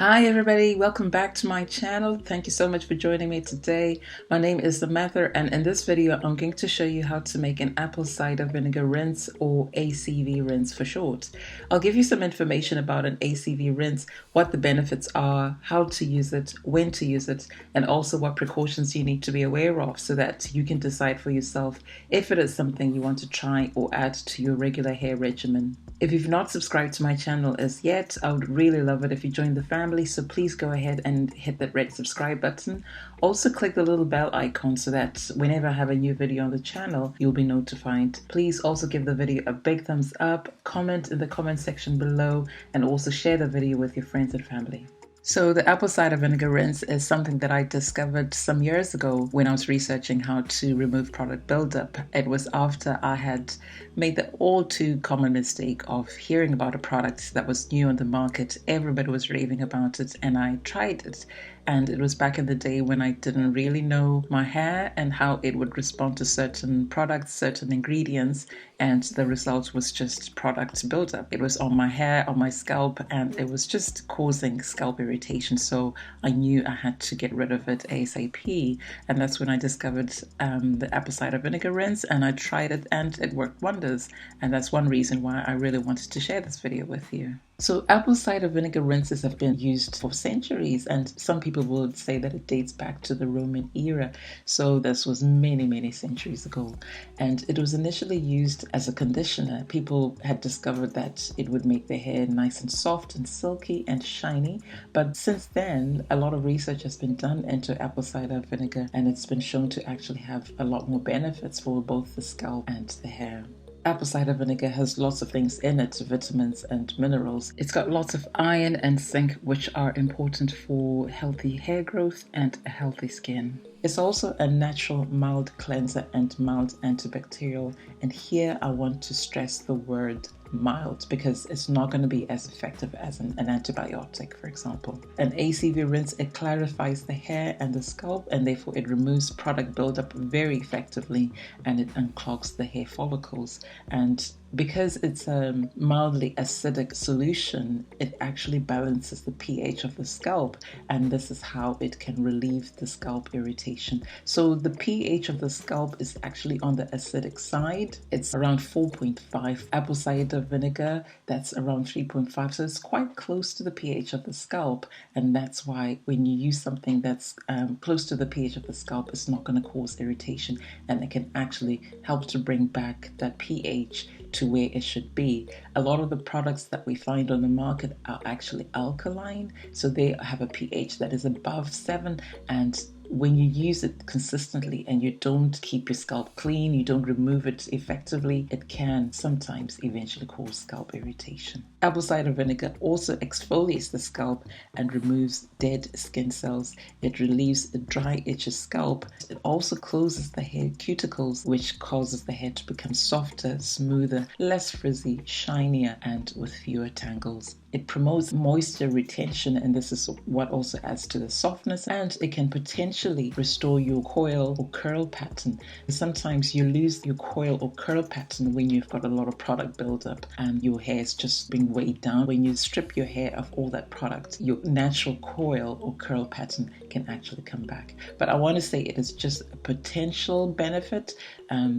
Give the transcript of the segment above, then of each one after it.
Hi everybody, welcome back to my channel. Thank you so much for joining me today. My name is Samantha, and in this video I'm going to show you how to make an apple cider vinegar rinse, or ACV rinse for short. I'll give you some information about an ACV rinse, what the benefits are, how to use it, when to use it, and also what precautions you need to be aware of so that you can decide for yourself if it is something you want to try or add to your regular hair regimen. If you've not subscribed to my channel as yet, I would really love it if you join the family, so please go ahead and hit that red subscribe button. Also click the little bell icon so that whenever I have a new video on the channel, you'll be notified. Please also give the video a big thumbs up, comment in the comment section below, and also share the video with your friends and family. So the apple cider vinegar rinse is something that I discovered some years ago when I was researching how to remove product buildup. It was after I had made the all too common mistake of hearing about a product that was new on the market. Everybody was raving about it and I tried it. And it was back in the day when I didn't really know my hair and how it would respond to certain products, certain ingredients, and the result was just product buildup. It was on my hair, on my scalp, and it was just causing scalp irritation. So I knew I had to get rid of it ASAP. And that's when I discovered the apple cider vinegar rinse, and I tried it and it worked wonders. And that's one reason why I really wanted to share this video with you. So apple cider vinegar rinses have been used for centuries, and some people would say that it dates back to the Roman era. So this was many centuries ago. And it was initially used as a conditioner. People had discovered that it would make their hair nice and soft and silky and shiny. But since then, a lot of research has been done into apple cider vinegar, and it's been shown to actually have a lot more benefits for both the scalp and the hair. Apple cider vinegar has lots of things in it, vitamins and minerals. It's got lots of iron and zinc, which are important for healthy hair growth and a healthy skin. It's also a natural mild cleanser and mild antibacterial. And here I want to stress the word mild, because it's not going to be as effective as an antibiotic, for example. An ACV rinse, it clarifies the hair and the scalp, and therefore it removes product buildup very effectively, and it unclogs the hair follicles. And because it's a mildly acidic solution, it actually balances the pH of the scalp, and this is how it can relieve the scalp irritation. So the pH of the scalp is actually on the acidic side. It's around 4.5. Apple cider vinegar, that's around 3.5. So it's quite close to the pH of the scalp, and that's why when you use something that's close to the pH of the scalp, it's not going to cause irritation, and it can actually help to bring back that pH to where it should be. A lot of the products that we find on the market are actually alkaline, so they have a pH that is above 7, and when you use it consistently and you don't keep your scalp clean, you don't remove it effectively, it can sometimes eventually cause scalp irritation. Apple cider vinegar also exfoliates the scalp and removes dead skin cells. It relieves a dry, itchy scalp. It also closes the hair cuticles, which causes the hair to become softer, smoother, less frizzy, shinier, and with fewer tangles. It promotes moisture retention, and this is what also adds to the softness, and it can potentially restore your coil or curl pattern. Sometimes you lose your coil or curl pattern when you've got a lot of product buildup and your hair is just being weighed down. When you strip your hair of all that product, your natural coil or curl pattern can actually come back. But I want to say it is just a potential benefit,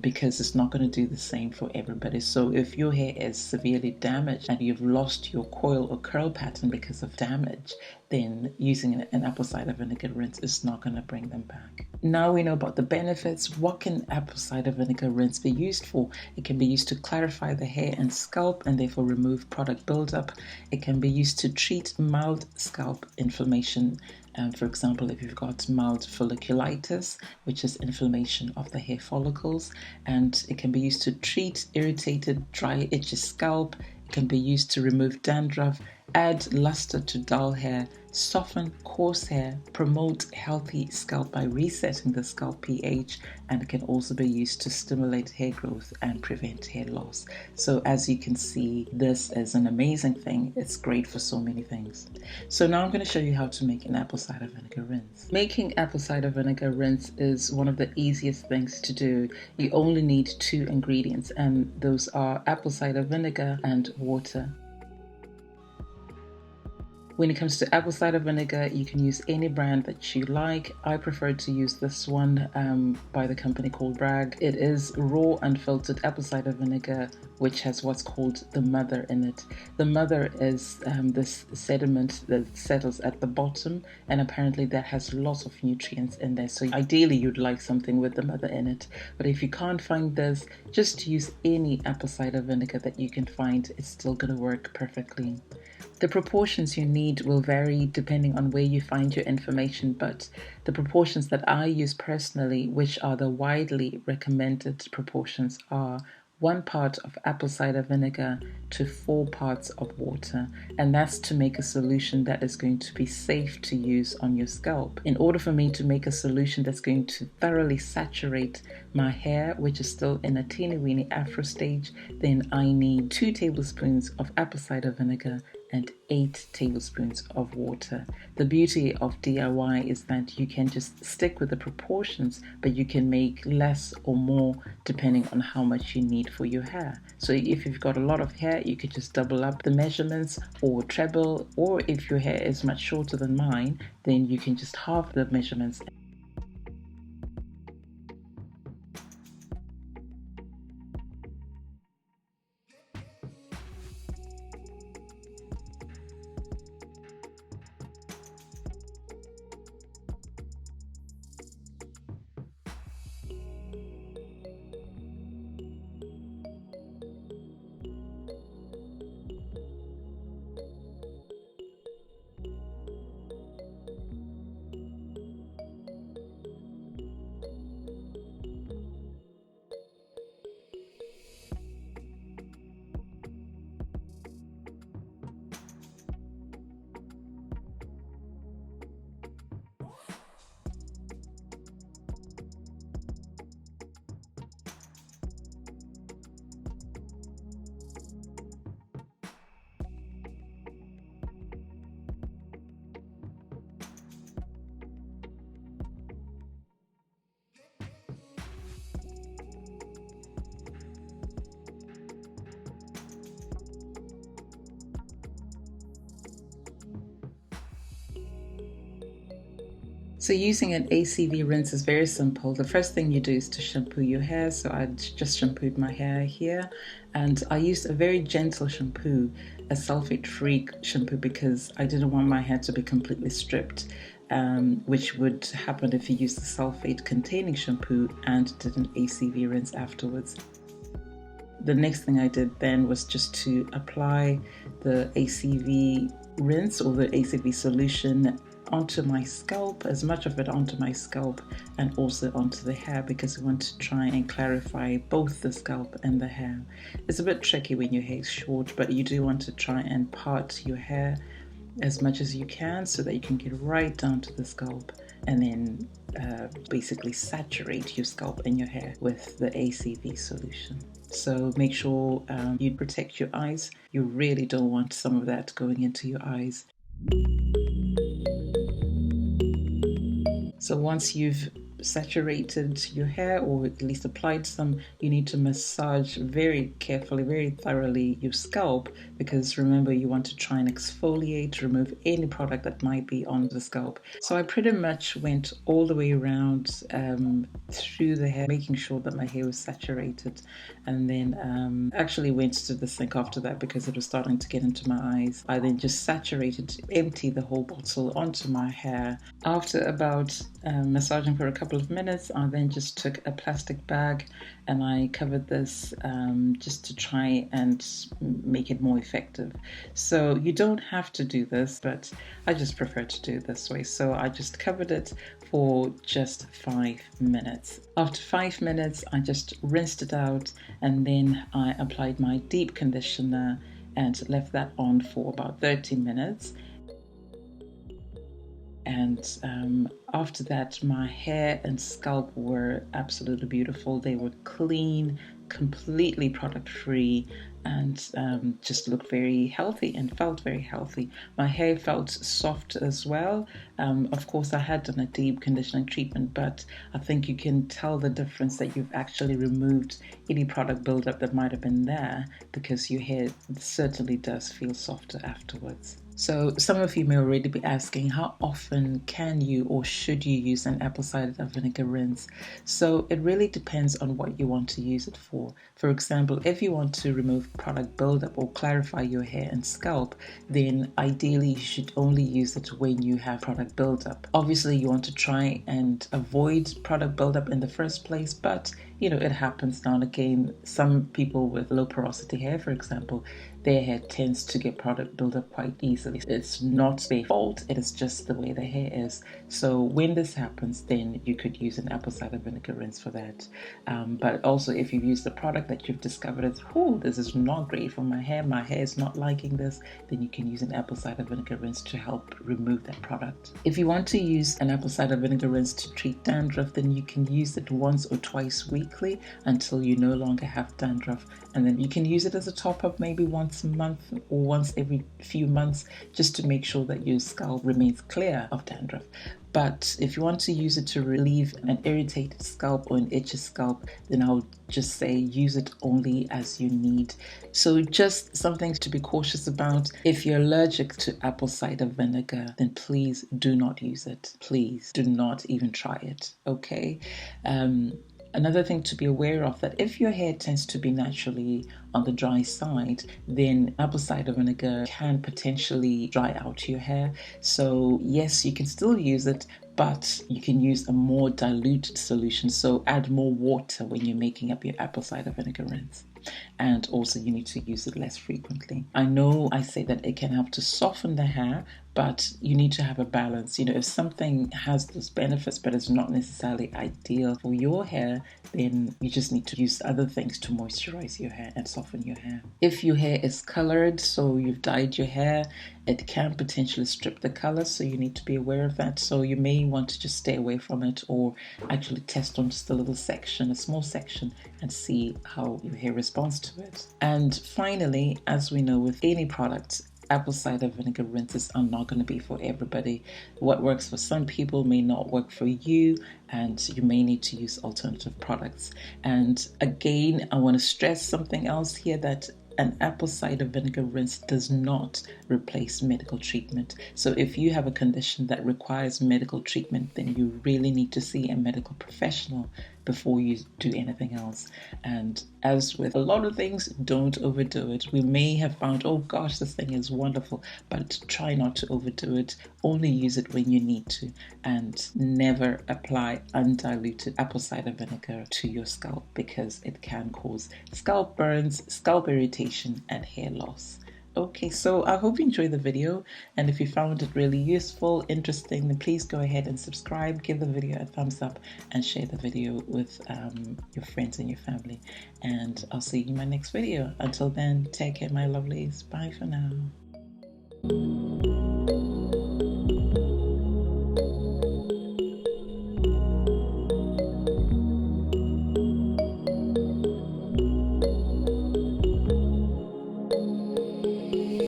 because it's not going to do the same for everybody. So if your hair is severely damaged and you've lost your coil or curl pattern because of damage, then using an apple cider vinegar rinse is not going to bring them back. Now we know about the benefits. What can apple cider vinegar rinse be used for? It can be used to clarify the hair and scalp and therefore remove product buildup. It can be used to treat mild scalp inflammation. For example, if you've got mild folliculitis, which is inflammation of the hair follicles, and it can be used to treat irritated, dry, itchy scalp. It can be used to remove dandruff, add luster to dull hair, soften coarse hair, promote healthy scalp by resetting the scalp pH, and it can also be used to stimulate hair growth and prevent hair loss. So as you can see, this is an amazing thing. It's great for so many things. So now I'm going to show you how to make an apple cider vinegar rinse. Making apple cider vinegar rinse is one of the easiest things to do. You only need 2 ingredients, and those are apple cider vinegar and water. When it comes to apple cider vinegar, you can use any brand that you like. I prefer to use this one by the company called Bragg. It is raw unfiltered apple cider vinegar, which has what's called the mother in it. The mother is this sediment that settles at the bottom, and apparently that has lots of nutrients in there. So ideally you'd like something with the mother in it. But if you can't find this, just use any apple cider vinegar that you can find. It's still going to work perfectly. The proportions you need will vary depending on where you find your information, but the proportions that I use personally, which are the widely recommended proportions, are 1 part of apple cider vinegar to 4 parts of water, and that's to make a solution that is going to be safe to use on your scalp. In order for me to make a solution that's going to thoroughly saturate my hair, which is still in a teeny weeny afro stage, then I need 2 tablespoons of apple cider vinegar and 8 tablespoons of water. The beauty of DIY is that you can just stick with the proportions, but you can make less or more depending on how much you need for your hair. So if you've got a lot of hair, you could just double up the measurements or treble, or if your hair is much shorter than mine, then you can just halve the measurements. So using an ACV rinse is very simple. The first thing you do is to shampoo your hair. So I just shampooed my hair here, and I used a very gentle shampoo, a sulfate-free shampoo, because I didn't want my hair to be completely stripped, which would happen if you use the sulfate-containing shampoo and did an ACV rinse afterwards. The next thing I did then was just to apply the ACV rinse or the ACV solution onto my scalp, as much of it onto my scalp and also onto the hair, because we want to try and clarify both the scalp and the hair. It's a bit tricky when your hair is short, but you do want to try and part your hair as much as you can so that you can get right down to the scalp and then basically saturate your scalp and your hair with the ACV solution. So make sure you protect your eyes. You really don't want some of that going into your eyes. So once you've saturated your hair, or at least applied some, you need to massage very carefully, very thoroughly your scalp, because remember, you want to try and exfoliate, remove any product that might be on the scalp. So I pretty much went all the way around through the hair, making sure that my hair was saturated, and then actually went to the sink after that because it was starting to get into my eyes. I then just saturated, emptied the whole bottle onto my hair. After about massaging for a couple of minutes, I then just took a plastic bag and I covered this just to try and make it more effective. So you don't have to do this, but I just prefer to do it this way. So I just covered it for just 5 minutes. After 5 minutes, I just rinsed it out, and then I applied my deep conditioner and left that on for about 30 minutes. And after that, my hair and scalp were absolutely beautiful. They were clean, completely product free, and just looked very healthy and felt very healthy. My hair felt soft as well. Of course, I had done a deep conditioning treatment, but I think you can tell the difference that you've actually removed any product buildup that might have been there, because your hair certainly does feel softer afterwards. So some of you may already be asking, how often can you or should you use an apple cider vinegar rinse? So it really depends on what you want to use it for. For example, if you want to remove product buildup or clarify your hair and scalp, then ideally you should only use it when you have product buildup. Obviously, you want to try and avoid product buildup in the first place, but it happens now and again. Some people with low porosity hair, for example, their hair tends to get product buildup quite easily. It's not their fault, it is just the way their hair is. So when this happens, then you could use an apple cider vinegar rinse for that. But also, if you've used the product that you've discovered is, this is not great for my hair is not liking this, then you can use an apple cider vinegar rinse to help remove that product. If you want to use an apple cider vinegar rinse to treat dandruff, then you can use it once or twice weekly until you no longer have dandruff. And then you can use it as a top-up maybe once a month or once every few months, just to make sure that your scalp remains clear of dandruff. But if you want to use it to relieve an irritated scalp or an itchy scalp, then I'll just say use it only as you need. So just something to be cautious about. If you're allergic to apple cider vinegar, then please do not use it. Please do not even try it, okay? Another thing to be aware of, that if your hair tends to be naturally on the dry side, then apple cider vinegar can potentially dry out your hair. So yes, you can still use it, but you can use a more diluted solution. So add more water when you're making up your apple cider vinegar rinse. And also you need to use it less frequently. I know I say that it can help to soften the hair, but you need to have a balance. If something has those benefits but it's not necessarily ideal for your hair, then you just need to use other things to moisturize your hair and soften your hair. If your hair is colored, so you've dyed your hair, it can potentially strip the color, so you need to be aware of that. So you may want to just stay away from it, or actually test on just a little section, a small section, and see how your hair responds to it. And finally, as we know with any product, apple cider vinegar rinses are not going to be for everybody. What works for some people may not work for you, and you may need to use alternative products. And again, I want to stress something else here, that an apple cider vinegar rinse does not replace medical treatment. So if you have a condition that requires medical treatment, then you really need to see a medical professional before you do anything else. And as with a lot of things, don't overdo it. We may have found, oh gosh, this thing is wonderful, but try not to overdo it. Only use it when you need to, and never apply undiluted apple cider vinegar to your scalp, because it can cause scalp burns, scalp irritation, and hair loss. Okay, so I hope you enjoyed the video, and if you found it really useful, interesting, then please go ahead and subscribe, give the video a thumbs up, and share the video with your friends and your family. And I'll see you in my next video. Until then, take care, my lovelies. Bye for now.